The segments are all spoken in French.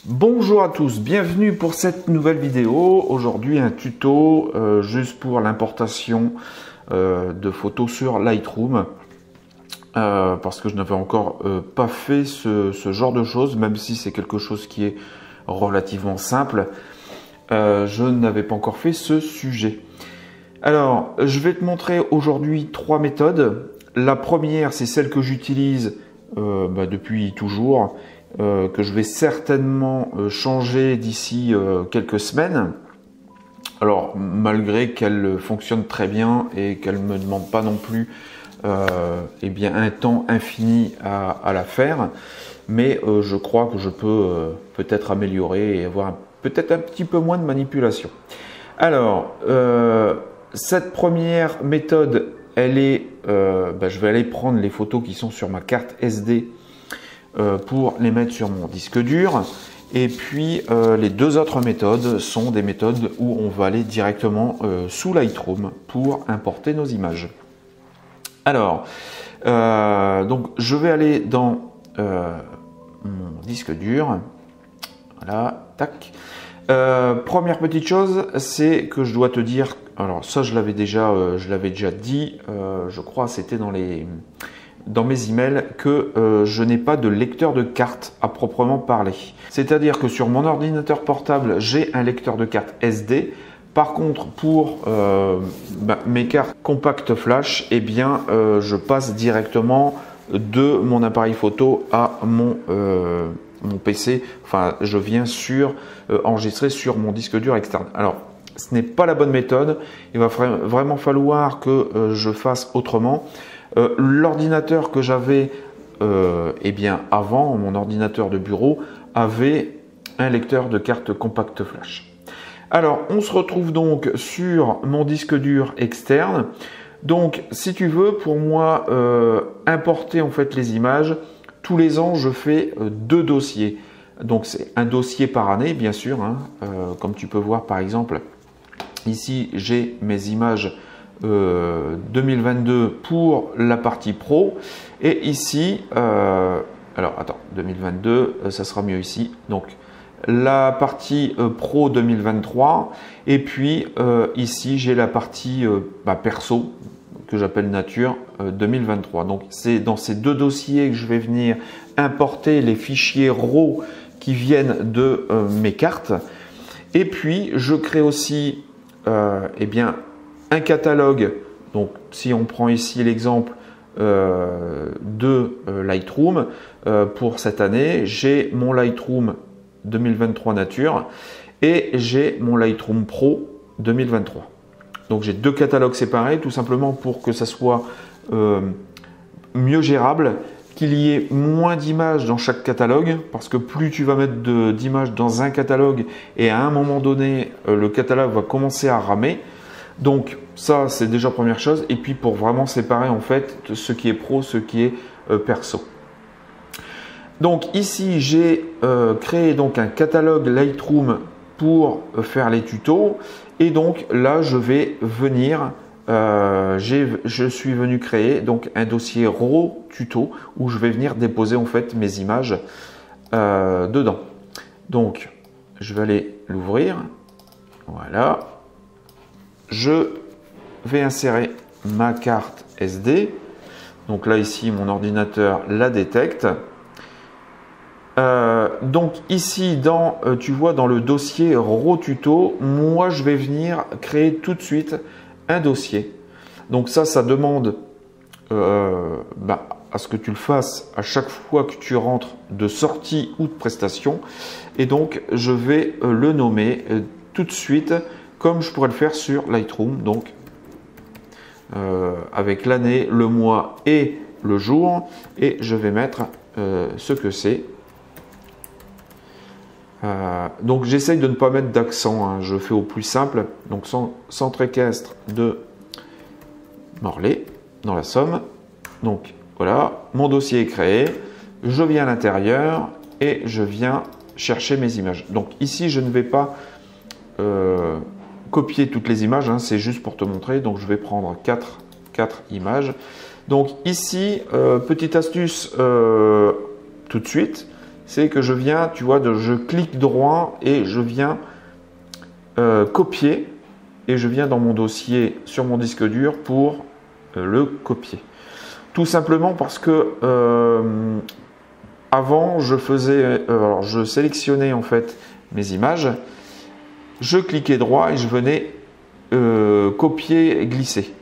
Bonjour à tous, bienvenue pour cette nouvelle vidéo. Aujourd'hui un tuto juste pour l'importation de photos sur Lightroom parce que je n'avais encore pas fait ce genre de choses, même si c'est quelque chose qui est relativement simple. Je n'avais pas encore fait ce sujet. Alors je vais te montrer aujourd'hui trois méthodes. La première, c'est celle que j'utilise depuis toujours, que je vais certainement changer d'ici quelques semaines. Alors malgré qu'elle fonctionne très bien et qu'elle ne me demande pas non plus un temps infini à la faire, mais je crois que je peux peut-être améliorer et avoir peut-être un petit peu moins de manipulation. Alors cette première méthode, elle est, je vais aller prendre les photos qui sont sur ma carte SD pour les mettre sur mon disque dur. Et puis les deux autres méthodes sont des méthodes où on va aller directement sous Lightroom pour importer nos images. Alors, donc je vais aller dans mon disque dur. Voilà, tac. Première petite chose, c'est que je dois te dire, alors ça je l'avais déjà dit, je crois c'était dans mes emails, que je n'ai pas de lecteur de carte à proprement parler. C'est-à-dire que sur mon ordinateur portable, j'ai un lecteur de carte SD. Par contre, pour mes cartes compact flash, eh bien, je passe directement de mon appareil photo à mon PC. Enfin, je viens enregistrer sur mon disque dur externe. Alors, ce n'est pas la bonne méthode. Il va vraiment falloir que je fasse autrement. L'ordinateur que j'avais avant, mon ordinateur de bureau, avait un lecteur de carte compact flash. Alors, on se retrouve donc sur mon disque dur externe. Donc, si tu veux, pour moi, importer en fait les images, tous les ans, je fais deux dossiers. Donc, c'est un dossier par année, bien sûr. Comme tu peux voir, par exemple, ici, j'ai mes images 2022 pour la partie pro. Et ici, alors, attends, 2022, ça sera mieux ici. Donc, la partie pro 2023 et puis ici j'ai la partie perso que j'appelle nature 2023. Donc c'est dans ces deux dossiers que je vais venir importer les fichiers RAW qui viennent de mes cartes. Et puis je crée aussi un catalogue. Donc si on prend ici l'exemple de Lightroom pour cette année, j'ai mon Lightroom 2023 nature et j'ai mon Lightroom Pro 2023. Donc j'ai deux catalogues séparés tout simplement pour que ça soit mieux gérable, qu'il y ait moins d'images dans chaque catalogue, parce que plus tu vas mettre d'images dans un catalogue et à un moment donné le catalogue va commencer à ramer. Donc ça c'est déjà première chose, et puis pour vraiment séparer en fait ce qui est pro, ce qui est perso. Donc ici j'ai créé donc un catalogue Lightroom pour faire les tutos, et donc là je vais venir, je suis venu créer donc un dossier RAW tuto où je vais venir déposer en fait mes images dedans. Donc je vais aller l'ouvrir, voilà, je vais insérer ma carte SD, donc là ici mon ordinateur la détecte. Donc ici, tu vois dans le dossier RAW tuto, moi je vais venir créer tout de suite un dossier. Donc ça demande à ce que tu le fasses à chaque fois que tu rentres de sortie ou de prestation. Et donc je vais le nommer tout de suite comme je pourrais le faire sur Lightroom. Donc avec l'année, le mois et le jour. Et je vais mettre ce que c'est. Donc j'essaye de ne pas mettre d'accent, je fais au plus simple. Donc centre équestre de Morlaix dans la Somme. Donc voilà, mon dossier est créé, je viens à l'intérieur et je viens chercher mes images. Donc ici je ne vais pas copier toutes les images, c'est juste pour te montrer. Donc je vais prendre 4 images. Donc ici, petite astuce tout de suite, c'est que je viens, tu vois, je clique droit et je viens copier et je viens dans mon dossier sur mon disque dur pour le copier. Tout simplement parce que avant, je faisais, alors je sélectionnais en fait mes images, je cliquais droit et je venais copier et glisser.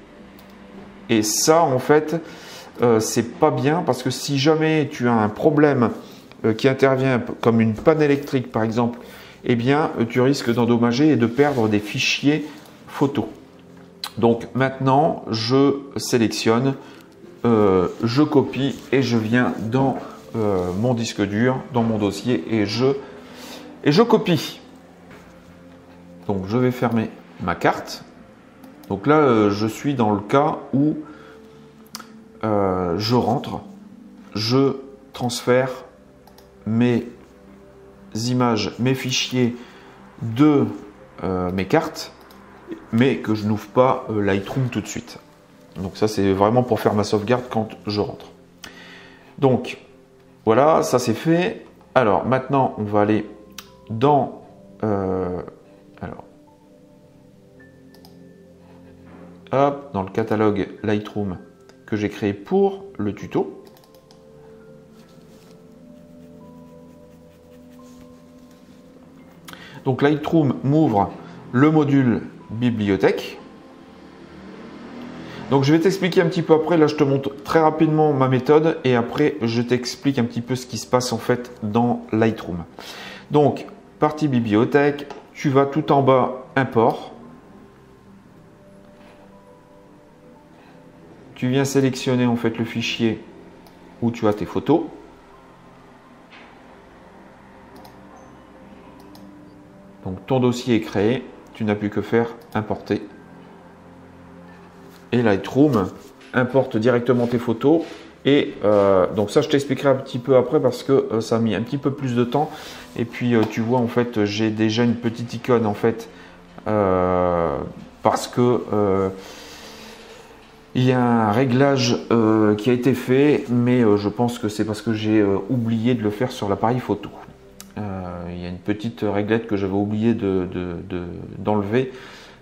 Et ça, en fait, c'est pas bien parce que si jamais tu as un problème qui intervient comme une panne électrique par exemple, eh bien, tu risques d'endommager et de perdre des fichiers photos. Donc maintenant, je sélectionne, je copie et je viens dans mon disque dur, dans mon dossier et je copie. Donc je vais fermer ma carte. Donc là, je suis dans le cas où je rentre, je transfère mes images, mes fichiers de mes cartes, mais que je n'ouvre pas Lightroom tout de suite. Donc ça, c'est vraiment pour faire ma sauvegarde quand je rentre. Donc voilà, ça c'est fait. Alors maintenant, on va aller dans dans le catalogue Lightroom que j'ai créé pour le tuto. Donc Lightroom m'ouvre le module bibliothèque. Donc je vais t'expliquer un petit peu après, là je te montre très rapidement ma méthode et après je t'explique un petit peu ce qui se passe en fait dans Lightroom. Donc partie bibliothèque, tu vas tout en bas import. Tu viens sélectionner en fait le fichier où tu as tes photos. Donc ton dossier est créé, tu n'as plus que faire importer. Et Lightroom importe directement tes photos. Et donc ça je t'expliquerai un petit peu après parce que ça a mis un petit peu plus de temps. Et puis tu vois en fait j'ai déjà une petite icône en fait parce que il y a un réglage qui a été fait, mais je pense que c'est parce que j'ai oublié de le faire sur l'appareil photo. Il y a une petite réglette que j'avais oublié d'enlever.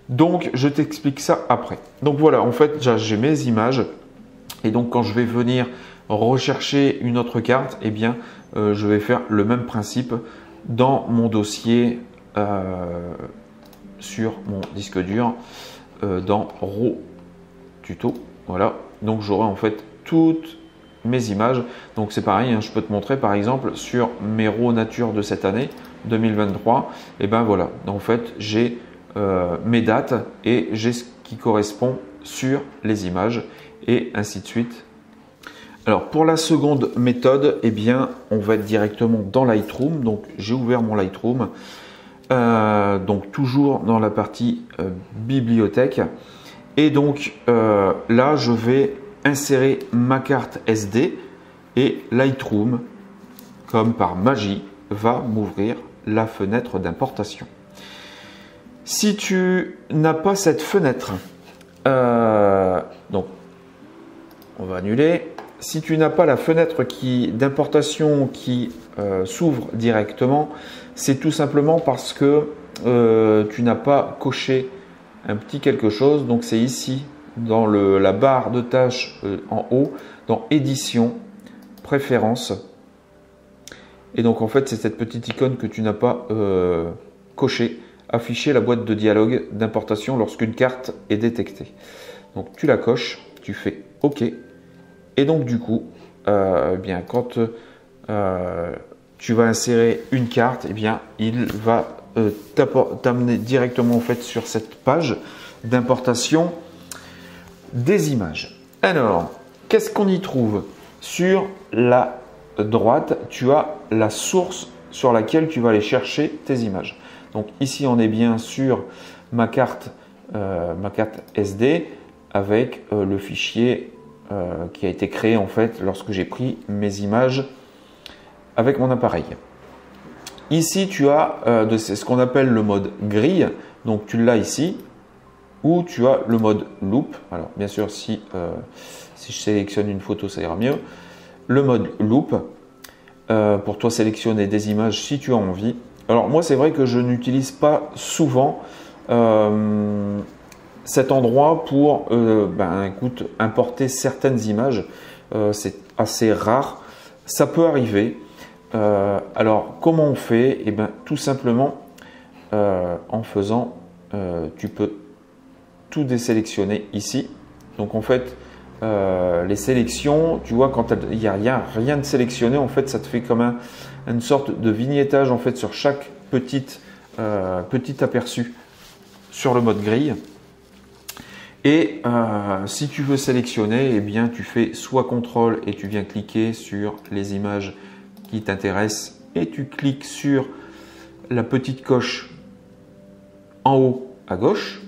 Donc, je t'explique ça après. Donc voilà, en fait, j'ai mes images. Et donc, quand je vais venir rechercher une autre carte, eh bien, je vais faire le même principe dans mon dossier sur mon disque dur dans RAW tuto. Voilà, donc j'aurai en fait toutes mes images. Donc c'est pareil, hein, je peux te montrer par exemple sur mes RAW nature de cette année 2023. Et ben voilà, en fait j'ai mes dates et j'ai ce qui correspond sur les images et ainsi de suite. Alors pour la seconde méthode, eh bien on va être directement dans Lightroom. Donc j'ai ouvert mon Lightroom, donc toujours dans la partie bibliothèque. Et donc là, je vais insérer ma carte SD et Lightroom, comme par magie, va m'ouvrir la fenêtre d'importation. Si tu n'as pas cette fenêtre, donc on va annuler. Si tu n'as pas la fenêtre d'importation qui s'ouvre directement, c'est tout simplement parce que tu n'as pas coché un petit quelque chose. Donc c'est ici dans la barre de tâches en haut, dans édition, préférences. Et donc en fait c'est cette petite icône que tu n'as pas cochée, afficher la boîte de dialogue d'importation lorsqu'une carte est détectée. Donc tu la coches, tu fais OK. Et donc du coup, bien quand tu vas insérer une carte, eh bien il va t'amener directement en fait sur cette page d'importation des images. Alors, qu'est-ce qu'on y trouve? Sur la droite, tu as la source sur laquelle tu vas aller chercher tes images. Donc ici, on est bien sur ma carte SD avec le fichier qui a été créé en fait lorsque j'ai pris mes images avec mon appareil. Ici, tu as c'est ce qu'on appelle le mode grille. Donc, tu l'as ici. Ou tu as le mode loop. Alors, bien sûr, si je sélectionne une photo, ça ira mieux. Le mode loop. pour toi sélectionner des images si tu as envie. Alors moi, c'est vrai que je n'utilise pas souvent cet endroit pour écoute, importer certaines images. C'est assez rare. Ça peut arriver. Alors, comment on fait? Eh bien, tout simplement, en faisant, tu peux tout désélectionner ici. Donc, en fait, les sélections, tu vois, quand il n'y a rien de sélectionné, en fait, ça te fait comme une sorte de vignettage en fait sur chaque petit aperçu sur le mode grille. Et si tu veux sélectionner, eh bien, tu fais soit CTRL et tu viens cliquer sur les images qui t'intéressent et tu cliques sur la petite coche en haut à gauche.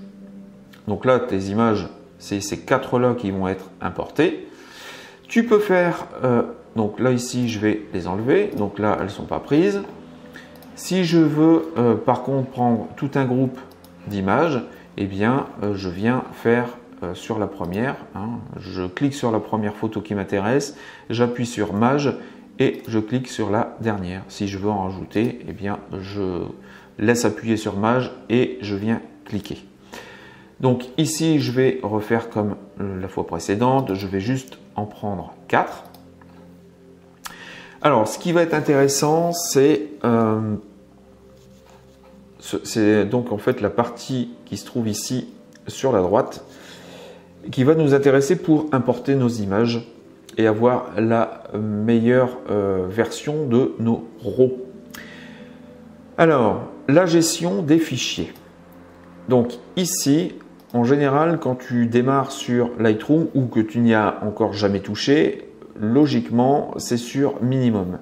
Donc là, tes images, c'est ces quatre-là qui vont être importées. Tu peux faire, donc là ici, je vais les enlever. Donc là, elles ne sont pas prises. Si je veux par contre prendre tout un groupe d'images, eh bien, je viens faire sur la première. Je clique sur la première photo qui m'intéresse, j'appuie sur Mage et je clique sur la dernière. Si je veux en rajouter, eh bien, je laisse appuyer sur Mage et je viens cliquer. Donc ici, je vais refaire comme la fois précédente. Je vais juste en prendre 4. Alors, ce qui va être intéressant, c'est donc en fait la partie qui se trouve ici sur la droite, qui va nous intéresser pour importer nos images et avoir la meilleure version de nos RAW. Alors, la gestion des fichiers. Donc ici, en général, quand tu démarres sur Lightroom ou que tu n'y as encore jamais touché, logiquement, c'est sur minimum.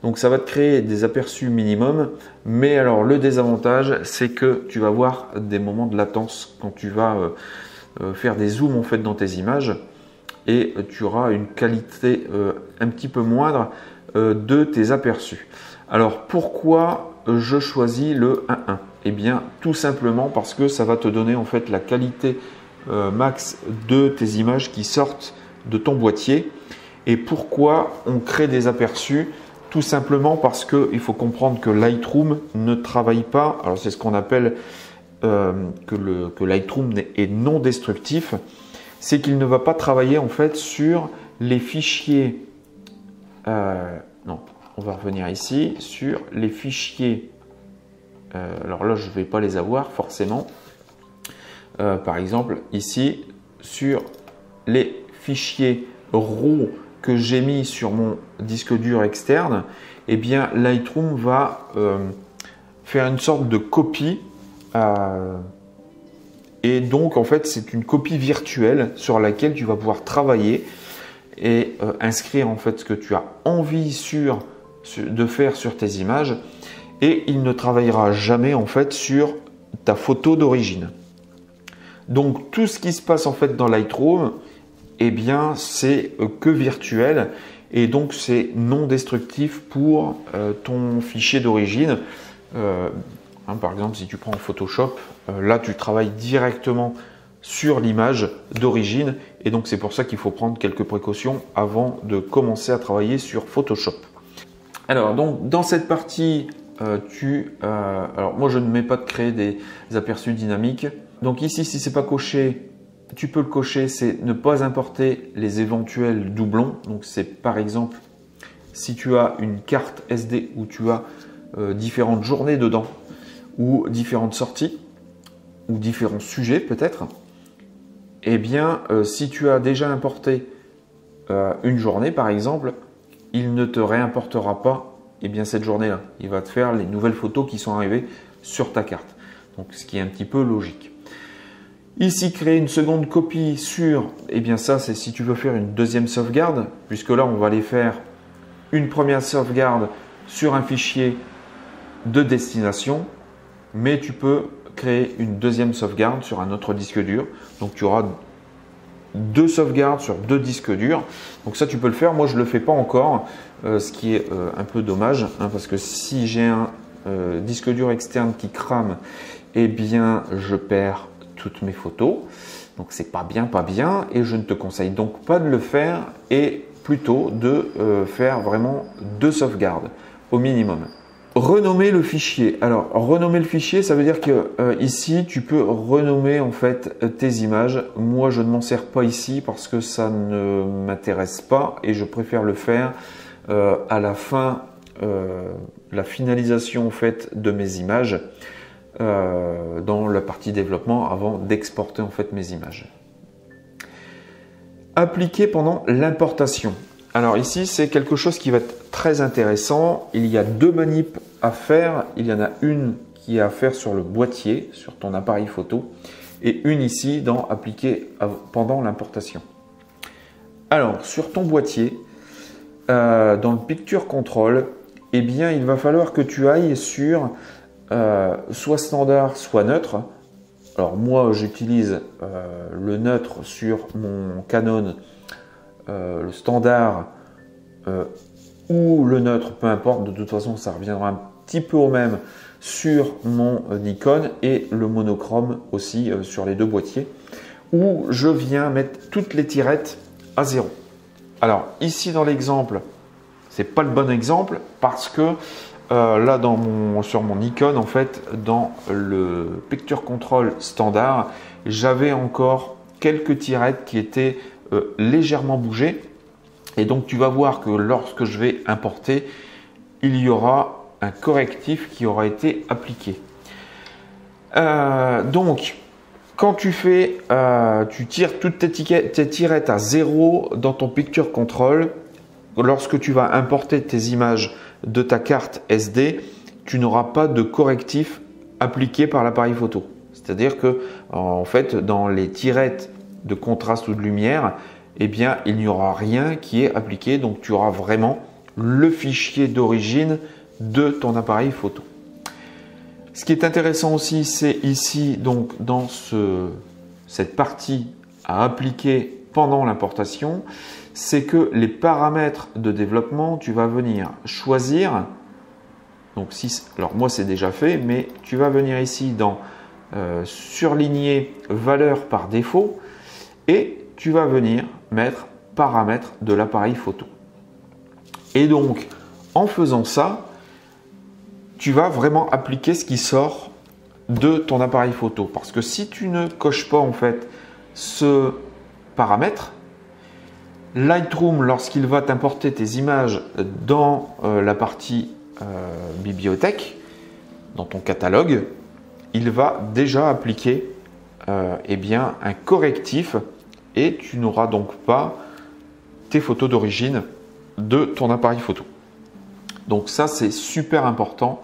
Donc ça va te créer des aperçus minimum, mais alors le désavantage, c'est que tu vas avoir des moments de latence quand tu vas faire des zooms en fait dans tes images et tu auras une qualité un petit peu moindre de tes aperçus. Alors pourquoi je choisis le 1.1? Eh bien tout simplement parce que ça va te donner en fait la qualité max de tes images qui sortent de ton boîtier. Et pourquoi on crée des aperçus? Tout simplement parce qu'il faut comprendre que Lightroom ne travaille pas, alors c'est ce qu'on appelle que Lightroom est non destructif, c'est qu'il ne va pas travailler en fait sur les fichiers, non, on va revenir ici, sur les fichiers, alors là je ne vais pas les avoir forcément, par exemple ici, sur les fichiers RAW que j'ai mis sur mon disque dur externe, eh bien Lightroom va faire une sorte de copie et donc en fait c'est une copie virtuelle sur laquelle tu vas pouvoir travailler et inscrire en fait ce que tu as envie de faire sur tes images et il ne travaillera jamais en fait sur ta photo d'origine. Donc tout ce qui se passe en fait dans Lightroom, eh bien, c'est que virtuel et donc c'est non destructif pour ton fichier d'origine. Par exemple, si tu prends Photoshop, là tu travailles directement sur l'image d'origine et donc c'est pour ça qu'il faut prendre quelques précautions avant de commencer à travailler sur Photoshop. Alors donc dans cette partie, alors moi je ne mets pas de créer des aperçus dynamiques. Donc ici, si c'est pas coché, tu peux le cocher, c'est ne pas importer les éventuels doublons. Donc c'est par exemple si tu as une carte SD où tu as différentes journées dedans ou différentes sorties ou différents sujets peut-être, eh bien si tu as déjà importé une journée par exemple, il ne te réimportera pas cette journée-là. Il va te faire les nouvelles photos qui sont arrivées sur ta carte. Donc ce qui est un petit peu logique. Ici, créer une seconde copie sur, ça c'est si tu veux faire une deuxième sauvegarde, puisque là on va aller faire une première sauvegarde sur un fichier de destination, mais tu peux créer une deuxième sauvegarde sur un autre disque dur. Donc tu auras deux sauvegardes sur deux disques durs. Donc ça tu peux le faire, moi je ne le fais pas encore, ce qui est un peu dommage, parce que si j'ai un disque dur externe qui crame, je perds toutes mes photos, donc c'est pas bien et je ne te conseille donc pas de le faire et plutôt de faire vraiment 2 sauvegardes au minimum. Renommer le fichier. Alors, renommer le fichier, ça veut dire que ici, tu peux renommer en fait tes images. Moi, je ne m'en sers pas ici parce que ça ne m'intéresse pas et je préfère le faire à la fin, la finalisation en fait de mes images dans la partie développement avant d'exporter en fait mes images. Appliquer pendant l'importation. Alors ici, c'est quelque chose qui va être très intéressant. Il y a 2 manips à faire. Il y en a une qui est à faire sur le boîtier, sur ton appareil photo, et une ici dans appliquer pendant l'importation. Alors, sur ton boîtier, dans le Picture Control, eh bien, il va falloir que tu ailles sur soit standard, soit neutre. Alors moi, j'utilise le neutre sur mon Canon, le standard ou le neutre, peu importe. De toute façon, ça reviendra un petit peu au même sur mon Nikon et le monochrome aussi sur les 2 boîtiers, où je viens mettre toutes les tirettes à 0. Alors ici dans l'exemple, c'est pas le bon exemple parce que là sur mon Nikon, en fait, dans le Picture Control standard, j'avais encore quelques tirettes qui étaient légèrement bougées. Et donc tu vas voir que lorsque je vais importer, il y aura un correctif qui aura été appliqué. Donc quand tu tires toutes tes tirettes à 0 dans ton Picture Control, lorsque tu vas importer tes images de ta carte SD, tu n'auras pas de correctif appliqué par l'appareil photo. C'est-à-dire que en fait, dans les tirettes de contraste ou de lumière, eh bien, il n'y aura rien qui est appliqué. Donc, tu auras vraiment le fichier d'origine de ton appareil photo. Ce qui est intéressant aussi, c'est ici, donc, dans cette partie à appliquer pendant l'importation, c'est que les paramètres de développement, tu vas venir choisir. Donc, alors moi, c'est déjà fait, mais tu vas venir ici dans surligner valeur par défaut et tu vas venir mettre paramètres de l'appareil photo. Et donc, en faisant ça, tu vas vraiment appliquer ce qui sort de ton appareil photo. Parce que si tu ne coches pas en fait ce paramètre, Lightroom, lorsqu'il va t'importer tes images dans la partie bibliothèque, dans ton catalogue, il va déjà appliquer eh bien, un correctif et tu n'auras donc pas tes photos d'origine de ton appareil photo. Donc ça, c'est super important.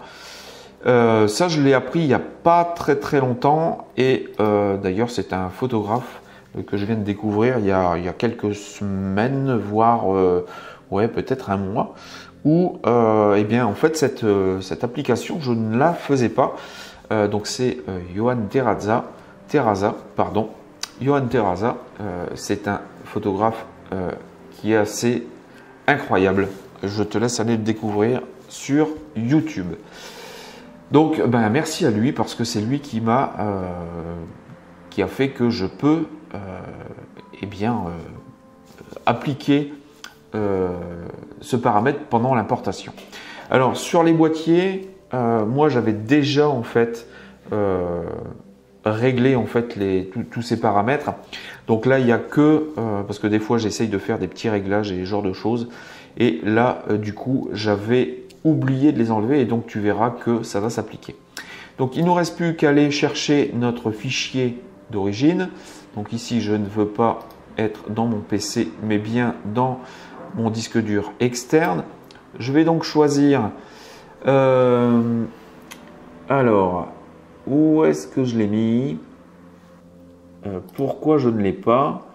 Ça, je l'ai appris il n'y a pas très longtemps et d'ailleurs, c'est un photographe que je viens de découvrir il y a quelques semaines, voire ouais, peut-être un mois, où eh bien, en fait, cette application, je ne la faisais pas. Donc c'est Johan Terraza, pardon. Johan Terraza, c'est un photographe qui est assez incroyable. Je te laisse aller le découvrir sur YouTube. Donc, ben, merci à lui parce que c'est lui qui a fait que je peux eh bien, appliquer ce paramètre pendant l'importation. Alors, sur les boîtiers, moi, j'avais déjà en fait réglé en fait tous ces paramètres. Donc là, il n'y a que parce que des fois, j'essaye de faire des petits réglages et ce genre de choses. Et là, du coup, j'avais oublié de les enlever et donc tu verras que ça va s'appliquer. Donc il ne nous reste plus qu'à aller chercher notre fichier d'origine. Donc ici, je ne veux pas être dans mon PC, mais bien dans mon disque dur externe. Je vais donc choisir. Alors, où est-ce que je l'ai mis? Pourquoi je ne l'ai pas?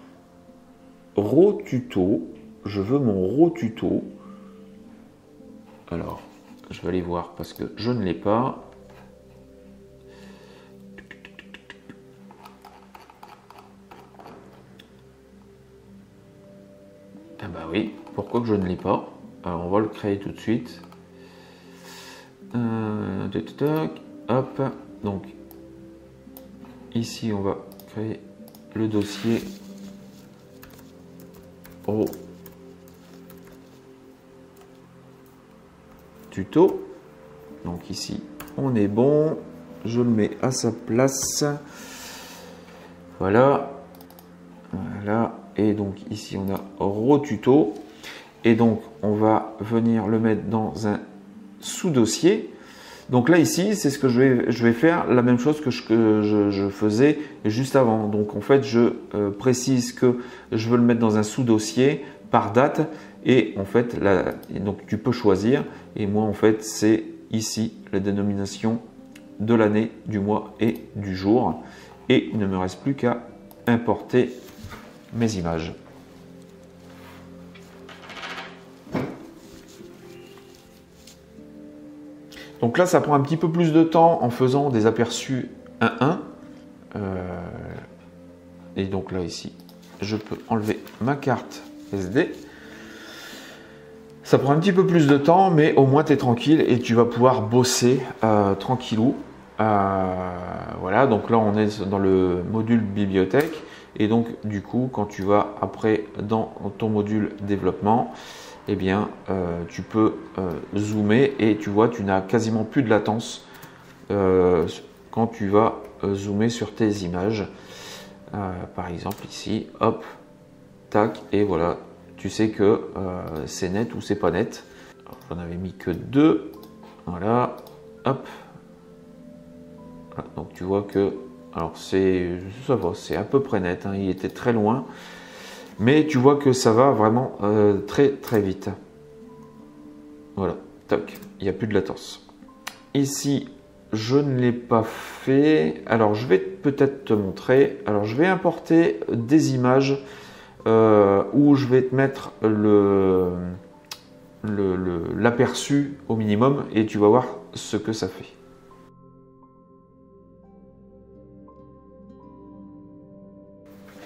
RAW tuto. Je veux mon RAW tuto. Alors, je vais aller voir parce que je ne l'ai pas. Ah bah oui, pourquoi que je ne l'ai pas? Alors, on va le créer tout de suite. Hop, donc ici on va créer le dossier RAW tuto. Donc ici, on est bon. Je le mets à sa place. Voilà. Voilà. Et donc ici, on a retuto. Et donc, on va venir le mettre dans un sous-dossier. Donc là, ici, c'est ce que je vais faire, la même chose que je faisais juste avant. Donc en fait, je précise que je veux le mettre dans un sous-dossier par date. Et en fait, là, donc tu peux choisir. Et moi, en fait, c'est ici la dénomination de l'année, du mois et du jour. Et il ne me reste plus qu'à importer mes images. Donc là, ça prend un petit peu plus de temps en faisant des aperçus 1-1. Et donc là, ici, je peux enlever ma carte SD. Ça prend un petit peu plus de temps, mais au moins tu es tranquille et tu vas pouvoir bosser tranquillou. Voilà, donc là, on est dans le module bibliothèque. Et donc, du coup, quand tu vas après dans ton module développement, eh bien, tu peux zoomer et tu vois, tu n'as quasiment plus de latence quand tu vas zoomer sur tes images. Par exemple, ici, hop, tac, et voilà, tu sais que c'est net ou c'est pas net. J'en avais mis que 2, voilà, hop. Voilà, donc tu vois que, alors ça va, c'est à peu près net, hein, il était très loin. Mais tu vois que ça va vraiment très très vite. Voilà, tac, il n'y a plus de latence. Ici, je ne l'ai pas fait. Alors, je vais peut-être te montrer. Alors, je vais importer des images où je vais te mettre l'aperçu au minimum et tu vas voir ce que ça fait.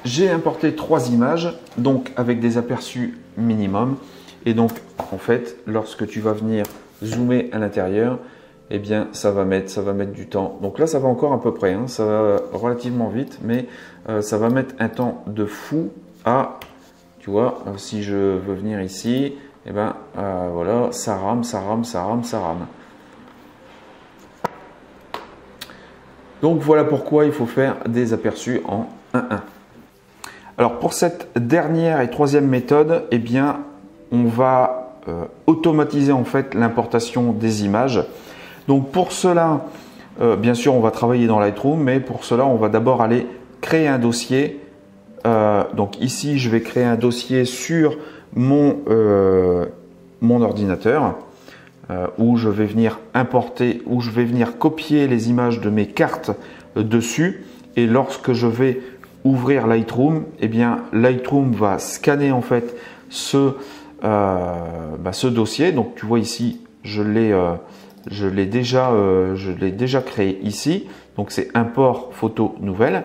J'ai importé 3 images, donc avec des aperçus minimum. Et donc, en fait, lorsque tu vas venir zoomer à l'intérieur, eh bien, ça va mettre du temps. Donc là, ça va encore à peu près, hein, ça va relativement vite, mais ça va mettre un temps de fou à, tu vois, si je veux venir ici, eh ben, voilà, ça rame, ça rame, ça rame, ça rame. Donc voilà pourquoi il faut faire des aperçus en 1-1. Alors pour cette dernière et troisième méthode, eh bien, on va automatiser en fait l'importation des images. Donc pour cela, bien sûr, on va travailler dans Lightroom, mais pour cela, on va d'abord aller créer un dossier. Donc ici, je vais créer un dossier sur mon ordinateur où je vais venir importer, où je vais venir copier les images de mes cartes dessus. Et lorsque je vais ouvrir Lightroom, eh bien Lightroom va scanner en fait ce dossier. Donc tu vois ici, je l'ai déjà créé ici. Donc c'est import photo nouvelle.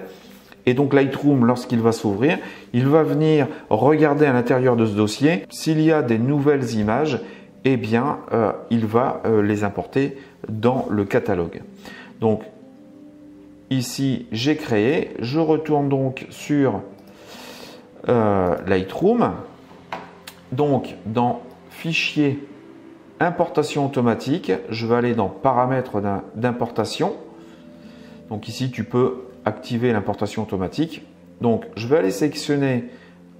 Et donc Lightroom, lorsqu'il va s'ouvrir, il va venir regarder à l'intérieur de ce dossier s'il y a des nouvelles images. Eh bien, il va les importer dans le catalogue. Donc ici, j'ai créé. Je retourne donc sur Lightroom. Donc, dans Fichier, Importation automatique, je vais aller dans Paramètres d'importation. Donc ici, tu peux activer l'importation automatique. Donc, je vais aller sélectionner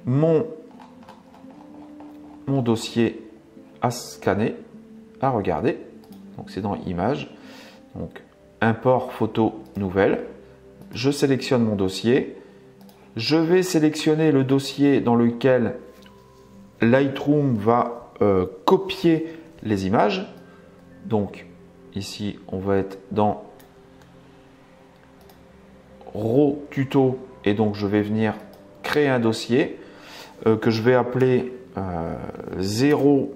mon dossier à scanner, à regarder. Donc, c'est dans Images. Donc, import photo nouvelle. Je sélectionne mon dossier. Je vais sélectionner le dossier dans lequel Lightroom va copier les images. Donc ici, on va être dans Raw Tuto et donc je vais venir créer un dossier que je vais appeler 0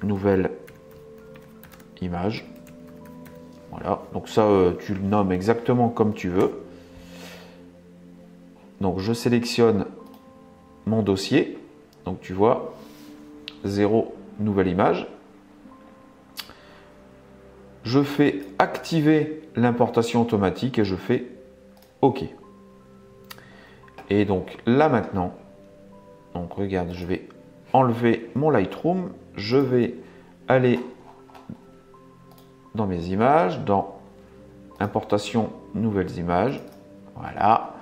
nouvelle image. Voilà, donc ça tu le nommes exactement comme tu veux. Donc je sélectionne mon dossier. Donc tu vois, 0 nouvelle image. Je fais activer l'importation automatique et je fais OK. Et donc là maintenant, donc regarde, je vais enlever mon Lightroom. Je vais aller dans mes images, dans importation, nouvelles images. Voilà.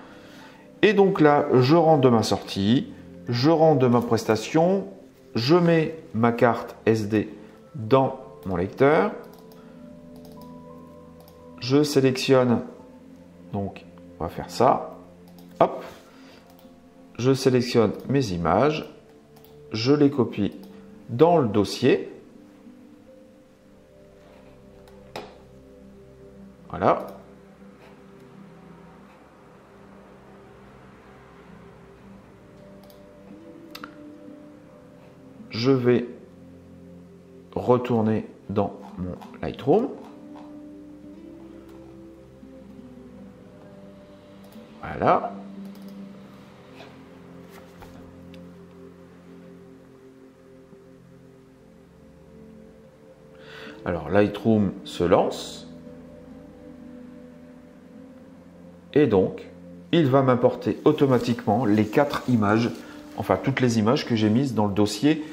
Et donc là, je rentre de ma sortie, je rentre de ma prestation, je mets ma carte SD dans mon lecteur. Je sélectionne, donc on va faire ça. Hop. Je sélectionne mes images, je les copie dans le dossier. Voilà. Je vais retourner dans mon Lightroom. Voilà. Alors Lightroom se lance. Et donc, il va m'importer automatiquement les 4 images, enfin toutes les images que j'ai mises dans le dossier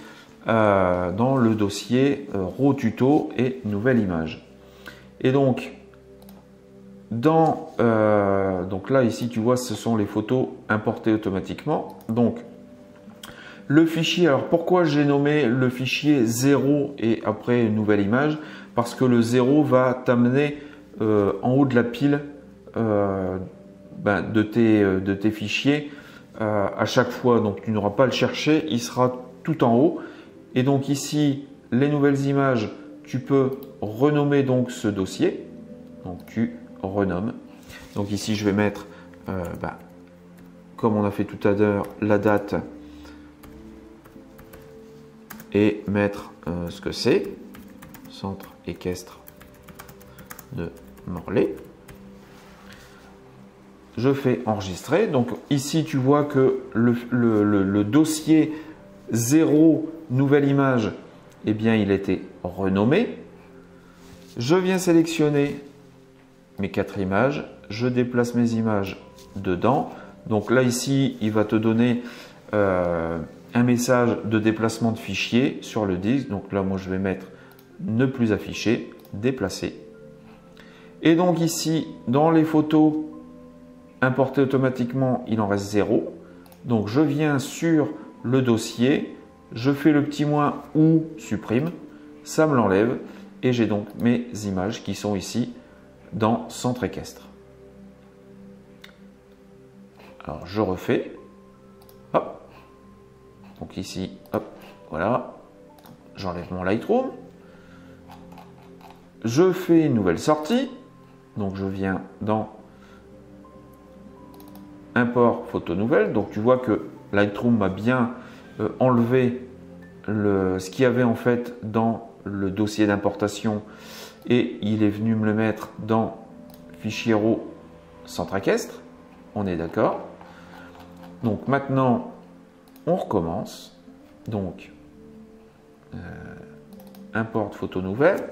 RAW tuto et nouvelle image. Et donc, donc là ici tu vois ce sont les photos importées automatiquement. Donc le fichier, alors pourquoi j'ai nommé le fichier 0 et après une nouvelle image? Parce que le 0 va t'amener en haut de la pile de tes fichiers à chaque fois, donc tu n'auras pas à le chercher, il sera tout en haut. Et donc ici les nouvelles images, tu peux renommer donc ce dossier, donc tu renommes. Donc ici je vais mettre comme on a fait tout à l'heure la date et mettre ce que c'est, centre équestre de Morlaix. Je fais enregistrer. Donc ici tu vois que le dossier 0 nouvelle image, eh bien il a été renommé. Je viens sélectionner mes 4 images, je déplace mes images dedans. Donc là ici il va te donner un message de déplacement de fichier sur le disque. Donc là moi je vais mettre ne plus afficher, déplacer. Et donc ici dans les photos importées automatiquement, il en reste 0. Donc je viens sur le dossier, je fais le petit moins ou supprime, ça me l'enlève et j'ai donc mes images qui sont ici dans centre équestre. Alors je refais, hop, donc ici, hop, voilà, j'enlève mon Lightroom, je fais une nouvelle sortie, donc je viens dans import photo nouvelle, donc tu vois que Lightroom m'a bien enlevé ce qu'il y avait en fait dans le dossier d'importation et il est venu me le mettre dans fichier RAW centre équestre, on est d'accord. Donc maintenant on recommence, donc import photo nouvelle,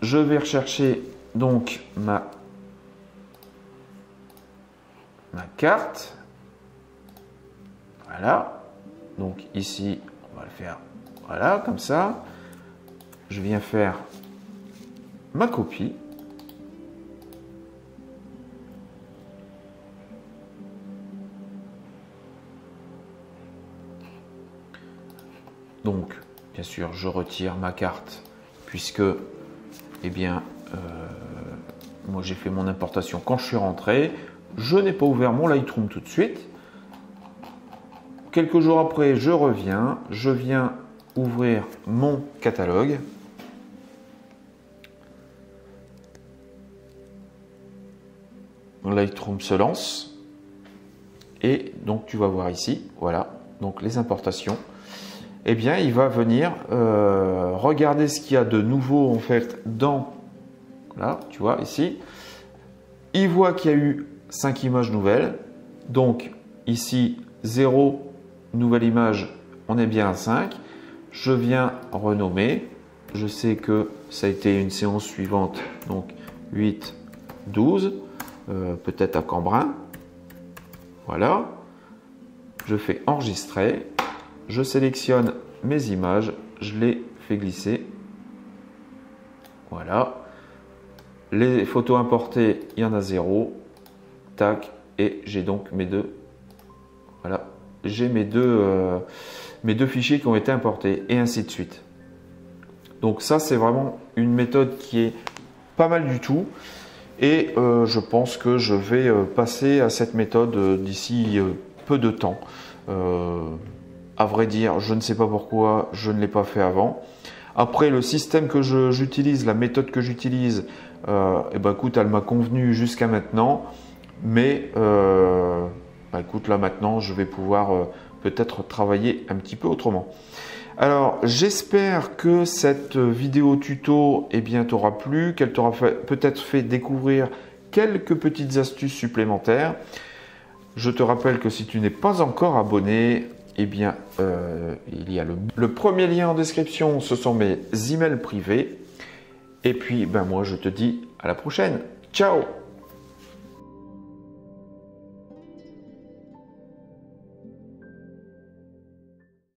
je vais rechercher donc ma carte, voilà, donc ici on va le faire voilà comme ça, je viens faire ma copie, donc bien sûr je retire ma carte puisque eh bien moi j'ai fait mon importation quand je suis rentré. Je n'ai pas ouvert mon Lightroom tout de suite. Quelques jours après, je reviens. Je viens ouvrir mon catalogue. Lightroom se lance. Et donc, tu vas voir ici, voilà, donc les importations. Eh bien, il va venir regarder ce qu'il y a de nouveau en fait dans, là, tu vois ici. Il voit qu'il y a eu 5 images nouvelles, donc ici 0 nouvelle image, on est bien à 5. Je viens renommer, je sais que ça a été une séance suivante, donc 8, 12, peut-être à Cambrin, voilà. je fais enregistrer, je sélectionne mes images, je les fais glisser. Voilà. Les photos importées, il y en a 0. Tac. Et j'ai donc mes deux. Voilà. J'ai mes deux fichiers qui ont été importés. Et ainsi de suite. Donc ça, c'est vraiment une méthode qui est pas mal du tout. Et je pense que je vais passer à cette méthode d'ici peu de temps. À vrai dire, je ne sais pas pourquoi je ne l'ai pas fait avant. Après, le système que j'utilise, la méthode que j'utilise, eh ben, écoute, elle m'a convenu jusqu'à maintenant. Mais écoute, là maintenant, je vais pouvoir peut-être travailler un petit peu autrement. Alors, j'espère que cette vidéo tuto t'aura plu, qu'elle t'aura peut-être fait découvrir quelques petites astuces supplémentaires. Je te rappelle que si tu n'es pas encore abonné, il y a le premier lien en description, ce sont mes emails privés. Et puis, moi, je te dis à la prochaine. Ciao!